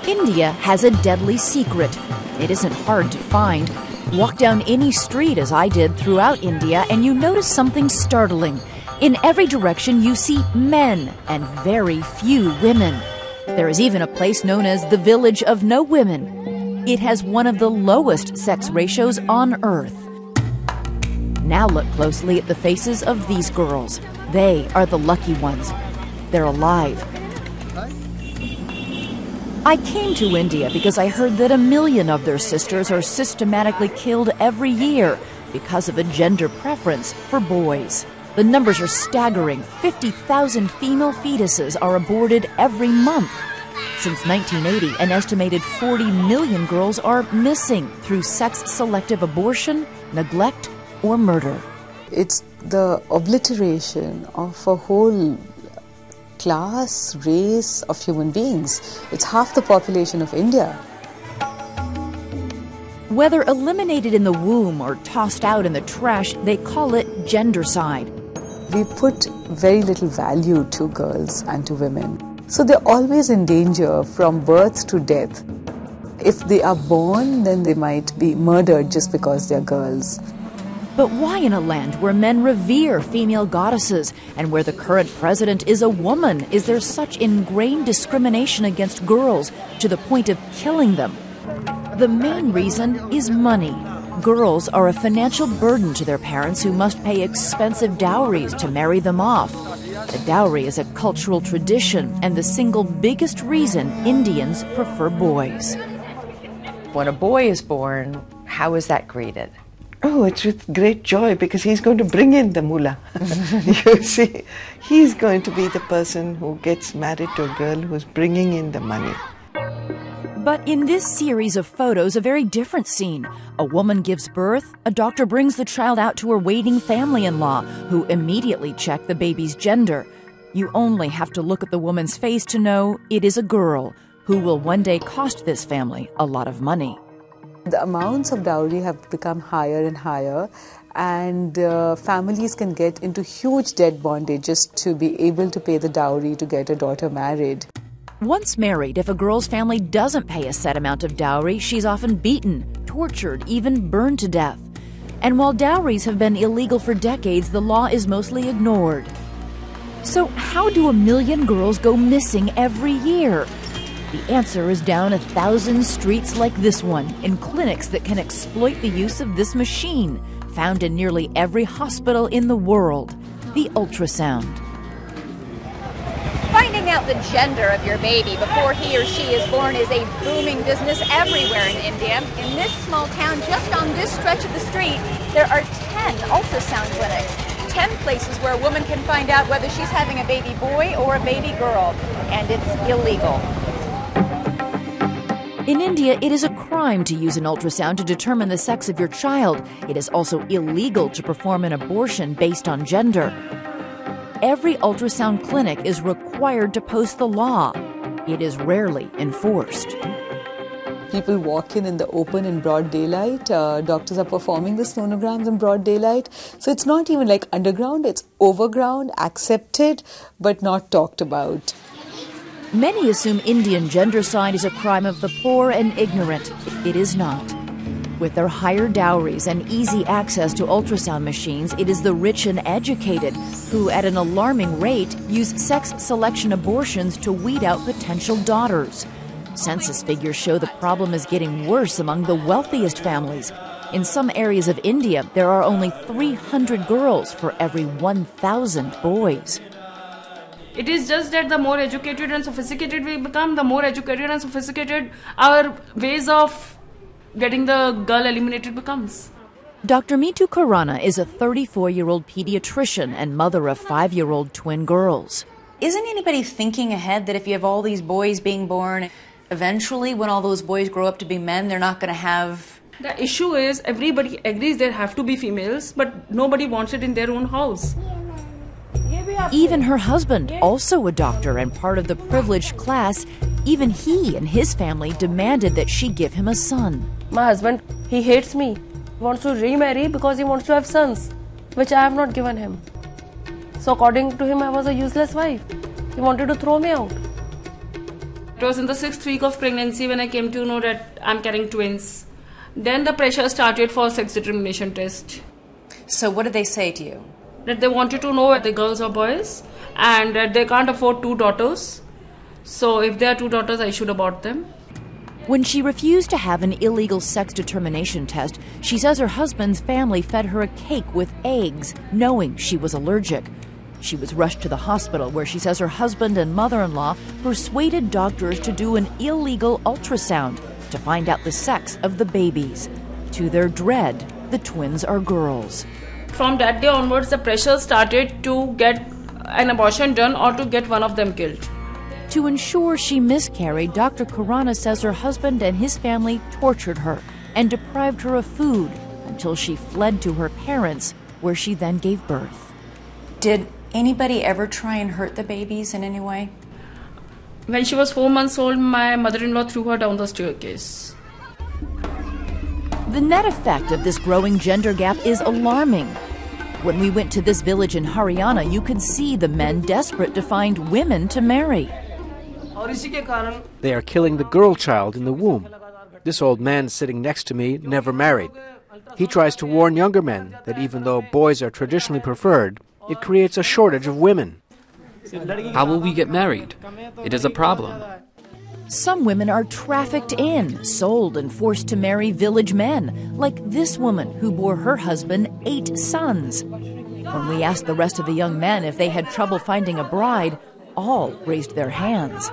India has a deadly secret. It isn't hard to find. Walk down any street, as I did throughout India, and you notice something startling. In every direction you see men and very few women. There is even a place known as the Village of No Women. It has one of the lowest sex ratios on Earth. Now look closely at the faces of these girls. They are the lucky ones. They're alive. I came to India because I heard that 1 million of their sisters are systematically killed every year because of a gender preference for boys. The numbers are staggering. 50,000 female fetuses are aborted every month. Since 1980, an estimated 40 million girls are missing through sex-selective abortion, neglect, or murder. It's the obliteration of a whole class, race of human beings. It's half the population of India. Whether eliminated in the womb or tossed out in the trash, they call it gendercide. We put very little value to girls and to women. So they're always in danger from birth to death. If they are born, then they might be murdered just because they're girls. But why in a land where men revere female goddesses and where the current president is a woman is there such ingrained discrimination against girls to the point of killing them? The main reason is money. Girls are a financial burden to their parents who must pay expensive dowries to marry them off. The dowry is a cultural tradition and the single biggest reason Indians prefer boys. When a boy is born, how is that greeted? Oh, it's with great joy because he's going to bring in the mullah. You see, he's going to be the person who gets married to a girl who's bringing in the money. But in this series of photos, a very different scene. A woman gives birth, a doctor brings the child out to her waiting family-in-law, who immediately check the baby's gender. You only have to look at the woman's face to know it is a girl, who will one day cost this family a lot of money. The amounts of dowry have become higher and higher, and families can get into huge debt bondage just to be able to pay the dowry to get a daughter married. Once married, if a girl's family doesn't pay a set amount of dowry, she's often beaten, tortured, even burned to death. And while dowries have been illegal for decades, the law is mostly ignored. So how do 1 million girls go missing every year? The answer is down 1,000 streets like this one, in clinics that can exploit the use of this machine, found in nearly every hospital in the world, the ultrasound. Finding out the gender of your baby before he or she is born is a booming business everywhere in India. In this small town, just on this stretch of the street, there are 10 ultrasound clinics. 10 places where a woman can find out whether she's having a baby boy or a baby girl, and it's illegal. In India, it is a crime to use an ultrasound to determine the sex of your child. It is also illegal to perform an abortion based on gender. Every ultrasound clinic is required to post the law. It is rarely enforced. People walk in the open in broad daylight. Doctors are performing the sonograms in broad daylight. So it's not even like underground, it's overground, accepted, but not talked about. Many assume Indian gendercide is a crime of the poor and ignorant. It is not. With their higher dowries and easy access to ultrasound machines, it is the rich and educated who, at an alarming rate, use sex selection abortions to weed out potential daughters. Census figures show the problem is getting worse among the wealthiest families. In some areas of India, there are only 300 girls for every 1,000 boys. It is just that the more educated and sophisticated we become, the more educated and sophisticated our ways of getting the girl eliminated becomes. Dr. Meetu Khurana is a 34-year-old pediatrician and mother of 5-year-old twin girls. Isn't anybody thinking ahead that if you have all these boys being born, eventually when all those boys grow up to be men, they're not going to have... The issue is everybody agrees there have to be females, but nobody wants it in their own house. Even her husband, also a doctor and part of the privileged class, even he and his family demanded that she give him a son. My husband, he hates me. He wants to remarry because he wants to have sons, which I have not given him. So according to him, I was a useless wife. He wanted to throw me out. It was in the 6th week of pregnancy when I came to know that I'm carrying twins. Then the pressure started for sex determination test. So what did they say to you? That they wanted to know whether girls or boys, and that they can't afford 2 daughters. So if there are 2 daughters, I should abort them. When she refused to have an illegal sex determination test, she says her husband's family fed her a cake with eggs, knowing she was allergic. She was rushed to the hospital where she says her husband and mother-in-law persuaded doctors to do an illegal ultrasound to find out the sex of the babies. To their dread, the twins are girls. From that day onwards, the pressure started to get an abortion done or to get one of them killed. To ensure she miscarried, Dr. Khurana says her husband and his family tortured her and deprived her of food until she fled to her parents, where she then gave birth. Did anybody ever try and hurt the babies in any way? When she was 4 months old, my mother-in-law threw her down the staircase. The net effect of this growing gender gap is alarming. When we went to this village in Haryana, you could see the men desperate to find women to marry. They are killing the girl child in the womb. This old man sitting next to me never married. He tries to warn younger men that even though boys are traditionally preferred, it creates a shortage of women. How will we get married? It is a problem. Some women are trafficked in, sold, and forced to marry village men, like this woman who bore her husband 8 sons. When we asked the rest of the young men if they had trouble finding a bride, all raised their hands.